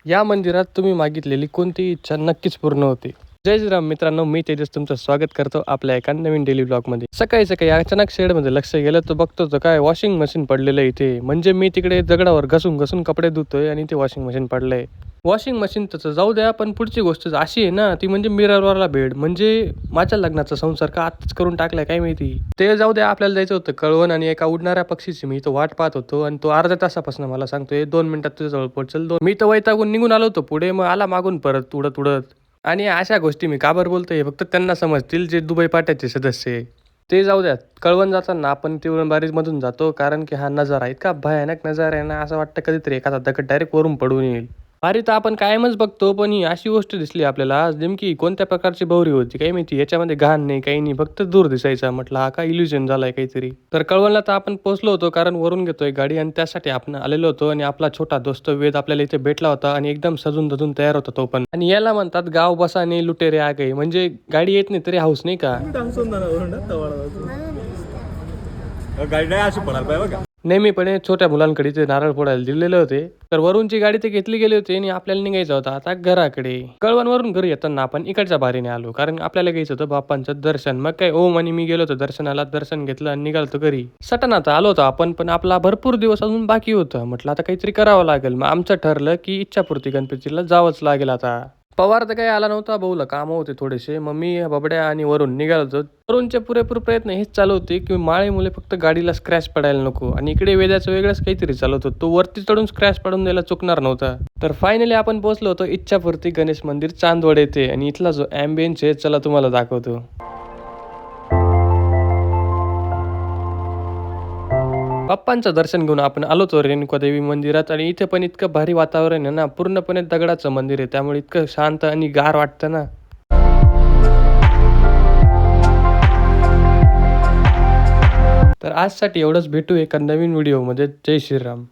या मंदिरात तुम्ही मागितलेली कोणतीही इच्छा नक्कीच पूर्ण होते. जय श्रीराम मित्रांनो, मी तेजस तुमचं स्वागत करतो आपल्या एका नवीन डेली ब्लॉगमध्ये. सकाळी सकाळी अचानक शेडमध्ये लक्ष गेलं तर बघतो तर काय वॉशिंग मशीन पडलेलं आहे इथे. म्हणजे मी तिकडे दगडावर घसून घसून कपडे धुतोय आणि ते वॉशिंग मशीन पडलंय. वॉशिंग मशीन तसं जाऊ द्या, पण पुढची गोष्ट अशी आहे ना, ती म्हणजे मिररवाला बेड. म्हणजे माझ्या लग्नाचा संसार का आत्ताच करून टाकलाय काय माहिती. ते जाऊ द्या, आपल्याला जायचं होतं कळवण आणि एका उडणाऱ्या पक्षीची मी इथं वाट पाहत होतो आणि तो अर्ध्या तासापासून मला सांगतोय 2 मिनिटात तुझ्या जवळ पोहोचेल. मी तर वैतागून निघून आलो होतो पुढे, मग आला मागून परत उडत उडत. आणि अशा गोष्टी मी का बरं बोलतोय फक्त त्यांना समजतील जे दुबई पाट्याचे सदस्य आहे. ते जाऊ द्यात. कळवण जाताना आपण मधून जातो, कारण की हा नजारा इतका भयानक नजारा आहे ना, असं वाटतं कधीतरी एखादा दगड डायरेक्ट वरून पडून येईल. वारी तर आपण कायमच बघतो, पण ही अशी गोष्ट दिसली आपल्याला आज. नेमकी कोणत्या प्रकारची बवरी होती काय माहिती. याच्यामध्ये घाण नाही काही नाही, फक्त दूर दिसायचा. म्हटलं हा काय इल्युजन झालाय काहीतरी. तर कळवणला तर आपण पोहोचलो होतो, कारण वरून घेतोय गाडी आणि त्यासाठी आपण आलेलो होतो. आणि आपला छोटा दोस्त वेद आपल्याला इथे भेटला होता आणि एकदम सजून धजून तयार होता तो पण. आणि याला म्हणतात गाव बसाने लुटेरे आ गए. म्हणजे गाडी येत नाही तरी हाऊस नाही का. नेहमीपणे छोट्या मुलांकडे ते नारळ फोडायला दिलेले होते. तर वरूनची गाडी ते घेतली गेली होती आणि आपल्याला निघायचं होतं आता घराकडे. कळवणवरून घरी येताना आपण इकडच्या बारीने आलो, कारण आपल्याला घ्यायचं होतं बाप्पांचं दर्शन. मग काय ओम आणि मी गेलो होतो दर्शनाला, दर्शन घेतलं आणि निघालतो घरी. सटनात आलो होतो आपण, पण आपला भरपूर दिवस अजून बाकी होतं. म्हटलं आता काहीतरी करावं लागेल. मग आमचं ठरलं की इच्छापूर्ती गणपतीला जावंच लागेल आता. पवार तर काही आला नव्हता, भाऊला कामं होते थोडेसे. मग मी बबड्या आणि वरून निघालो होतो. वरूनचे पुरेपूर प्रयत्न हेच चालू होते की माळे मुले फक्त गाडीला स्क्रॅच पडायला नको. आणि इकडे वेदाचं वेगळंच काहीतरी चालू होतं. तो वरती चढून स्क्रॅच पडून द्यायला चुकणार नव्हता. तर फायनली आपण पोहोचलो होतो इच्छापूर्ती गणेश मंदिर चांदवड येथे. आणि इथला जो ॲम्बियन्स आहे चला तुम्हाला दाखवतो. बाप्पांचं दर्शन घेऊन आपण आलो होतो रेणुकादेवी मंदिरात. आणि इथे पण इतकं भारी वातावरण आहे ना, पूर्णपणे दगडाचं मंदिर आहे, त्यामुळे इतकं शांत आणि गार वाटतं ना. तर आजसाठी एवढंच. भेटू एका नवीन व्हिडिओमध्ये. जय श्रीराम.